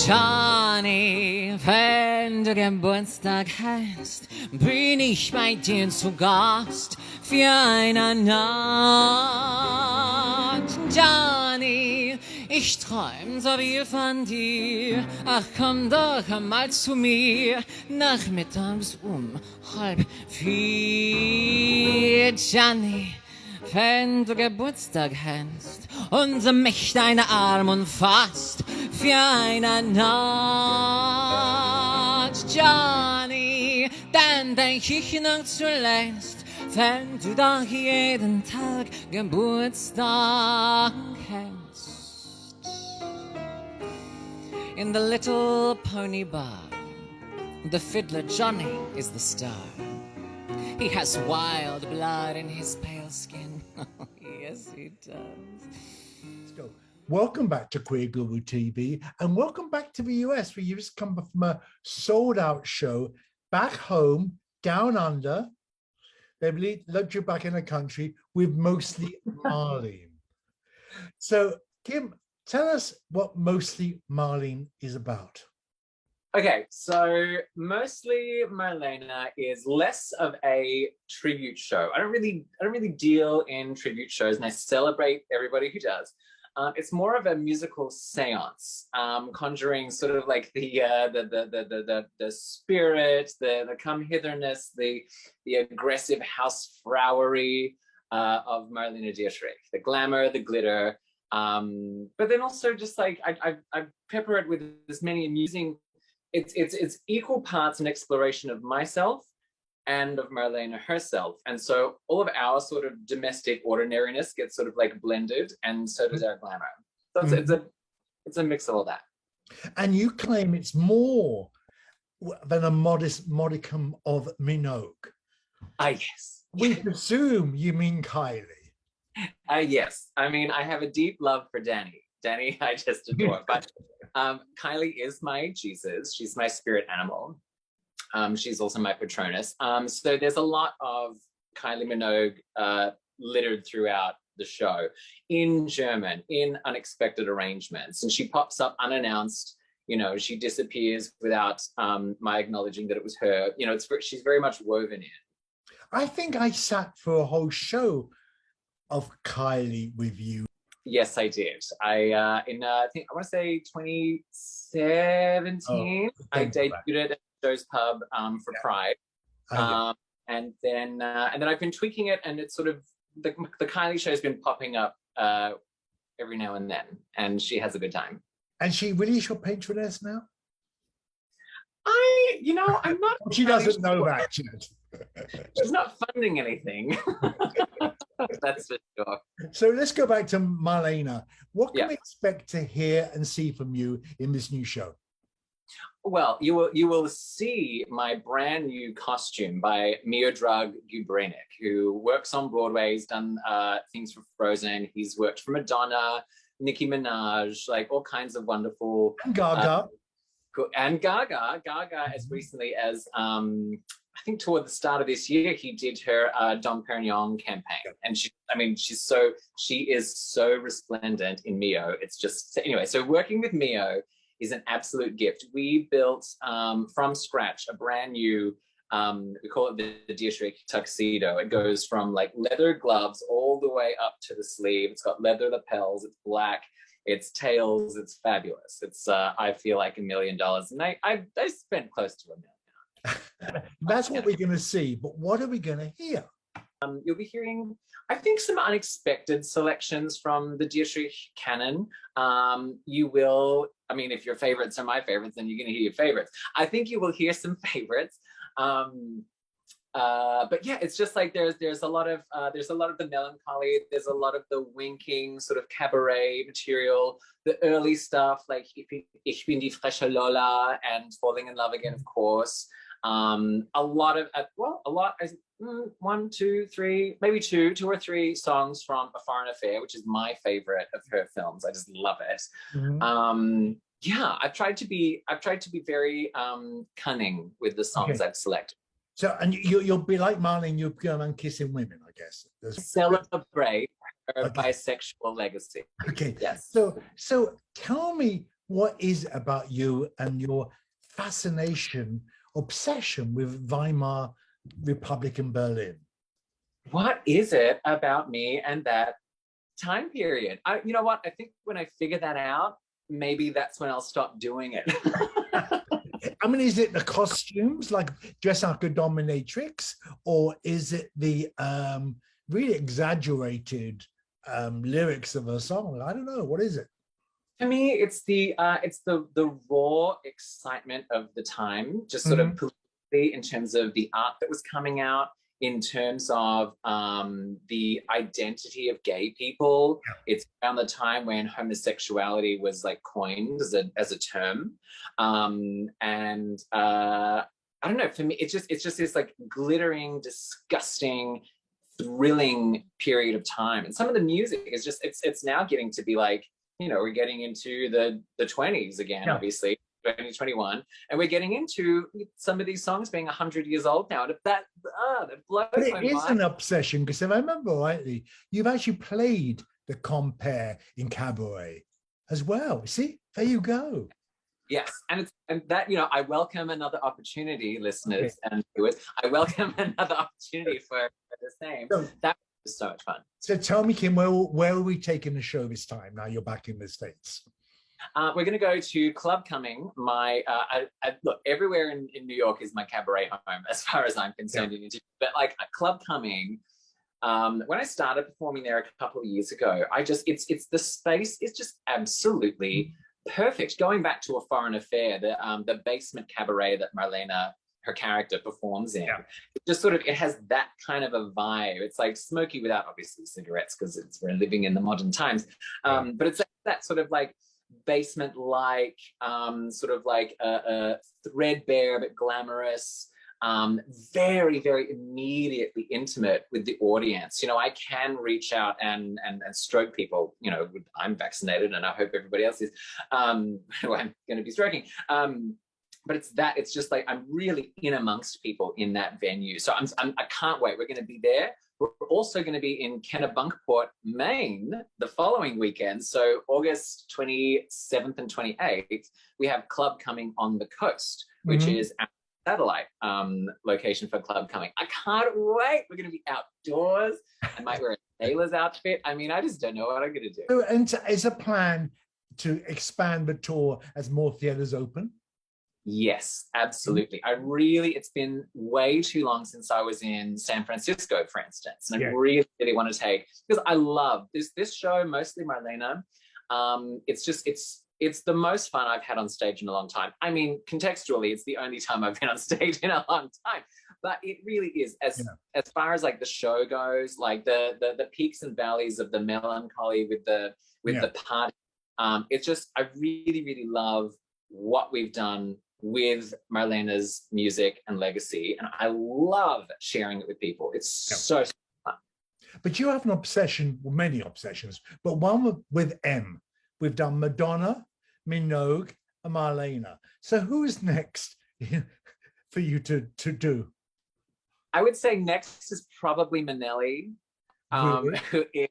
Johnny, wenn du Geburtstag hast, bin ich bei dir zu Gast für eine Nacht. Johnny, ich träum so viel von dir, ach komm doch einmal zu mir, nachmittags 3:30. Johnny, wenn du Geburtstag hast und mich deine Arm umfasst für eine Nacht, Johnny, dann denk ich noch zuletzt, wenn du doch jeden Tag Geburtstag hast. In the Little Pony Bar, the fiddler Johnny is the star. He has wild blood in his pale skin. Yes, he does. Let's go. Welcome back to Queerguru TV, and welcome back to the US, where you just come from a sold-out show back home, down under. They've left you back in the country with mostly Marlene. So, Kim, tell us what Mostly Marlene is about. Okay, so Mostly Marlene is less of a tribute show. I don't really deal in tribute shows, and I celebrate everybody who does. It's more of a musical seance, conjuring sort of like the spirit, the come hitherness, the aggressive house flowery of Marlene Dietrich, the glamour, the glitter, but then also just like I pepper it with as many amusing. It's equal parts an exploration of myself and of Marlene herself. And so all of our sort of domestic ordinariness gets sort of like blended, and so does our glamour. So it's a mix of all that. And you claim it's more than a modicum of Minogue. Yes. We presume you mean Kylie. Yes. I mean, I have a deep love for Danny. Danny, I just adore. But Kylie is my Jesus. She's my spirit animal. She's also my Patronus. So there's a lot of Kylie Minogue littered throughout the show in German, in unexpected arrangements. And she pops up unannounced. You know, she disappears without my acknowledging that it was her. You know, she's very much woven in. I think I sat for a whole show of Kylie with you. Yes, I did. I think I want to say 2017. I debuted at Joe's Pub for Pride, and then I've been tweaking it, and it's sort of the Kylie show has been popping up every now and then, and she has a good time. And she really is your patroness now? I'm not. She doesn't know that yet. She's not funding anything. That's for sure. So let's go back to Marlene. What can we expect to hear and see from you in this new show? Well, you will see my brand new costume by Miodrag Gubrenic, who works on Broadway. He's done things for Frozen. He's worked for Madonna, Nicki Minaj, like all kinds of wonderful. And Gaga. And Gaga as recently as I think toward the start of this year, he did her Dom Perignon campaign, and she is so resplendent in Mio. It's just anyway. So working with Mio is an absolute gift. We built from scratch a brand new. We call it the Dietrich tuxedo. It goes from like leather gloves all the way up to the sleeve. It's got leather lapels. It's black. It's tails. It's fabulous. It's I feel like $1 million, and I spent close to $1 million. That's what we're going to see, but what are we going to hear? You'll be hearing, I think, some unexpected selections from the Dietrich canon. You will, I mean, if your favorites are my favorites, then you're going to hear your favorites. I think you will hear some favorites. But yeah, it's just like there's a lot of the melancholy, there's a lot of the winking sort of cabaret material, the early stuff like Ich bin die Freche Lola and Falling in Love Again, of course. A lot, one, two, three, maybe two or three songs from A Foreign Affair, which is my favorite of her films. I just love it. Mm-hmm. Yeah, I've tried to be very cunning with the songs I've selected. So, and you'll be like Marlene, you'll go around kissing women, I guess. Celebrate her bisexual legacy. Okay. Yes. So tell me what is it about you and your fascination, obsession with Weimar Republic in Berlin? What is it about me and that time period? You know what? I think when I figure that out, maybe that's when I'll stop doing it. I mean, is it the costumes, like dress like a dominatrix, or is it the really exaggerated lyrics of a song? I don't know. What is it? To me, it's the raw excitement of the time, just sort of politically in terms of the art that was coming out, in terms of the identity of gay people. Yeah. It's around the time when homosexuality was like coined as a term, and I don't know. For me, it's just this like glittering, disgusting, thrilling period of time. And some of the music is just it's now getting to be like, you know, we're getting into the 20s again, yeah. Obviously 2021, and we're getting into some of these songs being 100 years old now. And if that blows but it my is mind. an obsession, because if I remember rightly, you've actually played the compere in Cabaret as well. See, there you go. Yes, and that, you know, I welcome another opportunity, listeners and viewers. I welcome another opportunity for the same. So, that was so much fun. So tell me, Kim, where are we taking the show this time? Now you're back in the States. We're going to go to Club Cumming. Look, everywhere in New York is my cabaret home, as far as I'm concerned. Yeah. But like Club Cumming, when I started performing there a couple of years ago, it's the space is just absolutely perfect. Going back to A Foreign Affair, the basement cabaret that Marlene, her character, performs in, it just sort of, it has that kind of a vibe. It's like smoky without obviously cigarettes, because we're living in the modern times. But it's that sort of like basement-like, sort of like a threadbare but glamorous, very, very immediately intimate with the audience. You know, I can reach out and stroke people. You know, I'm vaccinated, and I hope everybody else is. Who I'm going to be stroking. But it's just like I'm really in amongst people in that venue. So I can't wait. We're going to be there. We're also going to be in Kennebunkport, Maine, the following weekend. So August 27th and 28th, we have Club Cumming on the coast, which is our satellite location for Club Cumming. I can't wait. We're going to be outdoors. I might wear a sailor's outfit. I mean, I just don't know what I'm going to do. So, and is a plan to expand the tour as more theaters open? Yes, absolutely. It's been way too long since I was in San Francisco, for instance. And I really want to take, because I love this show, mostly Marlene. It's the most fun I've had on stage in a long time. I mean, contextually, it's the only time I've been on stage in a long time. But it really is, as far as like the show goes, like the peaks and valleys of the melancholy with the party. It's just, I really, really love what we've done with Marlene's music and legacy, and I love sharing it with people. It's so fun. But you have an obsession, well, many obsessions, but one with M. We've done Madonna, Minogue, and Marlene. So who is next for you to do? I would say next is probably Manelli, really? Who is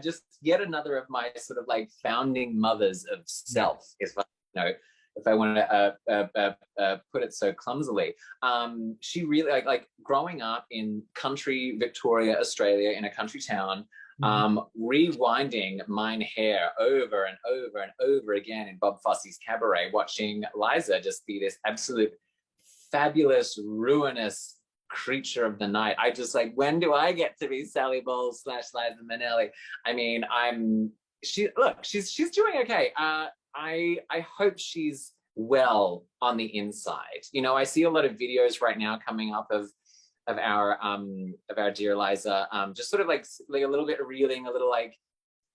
just yet another of my sort of like founding mothers of self, if I want to put it so clumsily. She really, like growing up in country Victoria, Australia, in a country town, rewinding Mine Hair over and over and over again in Bob Fosse's Cabaret, watching Liza just be this absolute fabulous, ruinous creature of the night. I just like, when do I get to be Sally Bowles / Liza Minnelli? I mean, she's doing okay. I hope she's well on the inside. You know, I see a lot of videos right now coming up of our dear Liza, just sort of like a little bit reeling, a little like,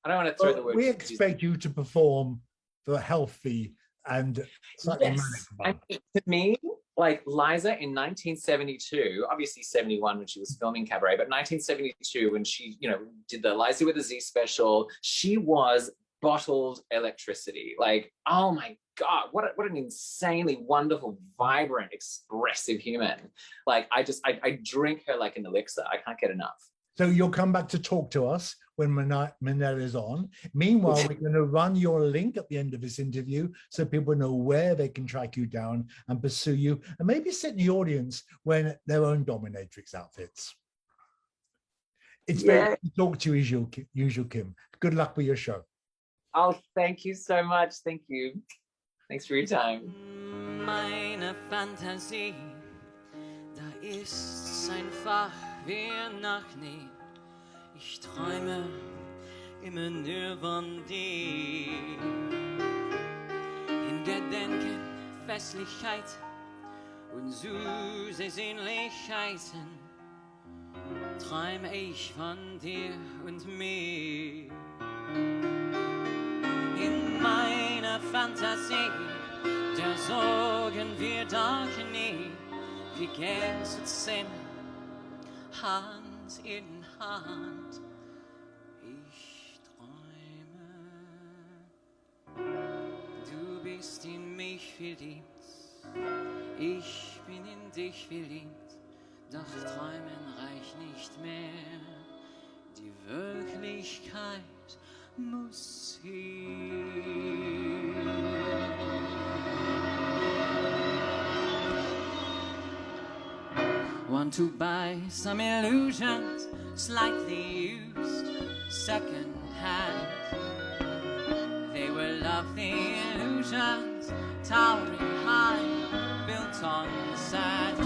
I don't want to throw the word. We expect you to perform the healthy and slightly manic. I mean, to me, like Liza in 1972, obviously 71 when she was filming Cabaret, but 1972 when she, you know, did the Liza with a Z special, she was bottled electricity. Like, oh my God, what an insanely wonderful, vibrant, expressive human. Like, I drink her like an elixir. I can't get enough. So you'll come back to talk to us when Manette is on. Meanwhile, we're going to run your link at the end of this interview so people know where they can track you down and pursue you, and maybe sit in the audience wearing their own dominatrix outfits. It's very good to talk to you, usual Kim. Good luck with your show. Oh, thank you so much. Thank you. Thanks for your time. Meine Fantasie, da ist's einfach wie nach nie. Ich träume immer nur von dir. In Gedenken, Festlichkeit und süße Sinnlichkeiten träume ich von dir und mir. In meiner Fantasie, der Sorgen wir doch nie, wir gehen zusammen, Hand in Hand. Ich träume, du bist in mich verliebt, ich bin in dich verliebt, doch Träumen reicht nicht mehr, die Wirklichkeit muss hier. Want to buy some illusions, slightly used, second hand. They were lovely illusions, towering high, built on sand.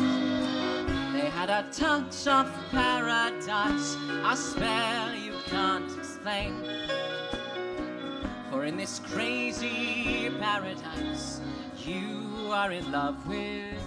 They had a touch of paradise, a spell you can't explain. For in this crazy paradise, you are in love with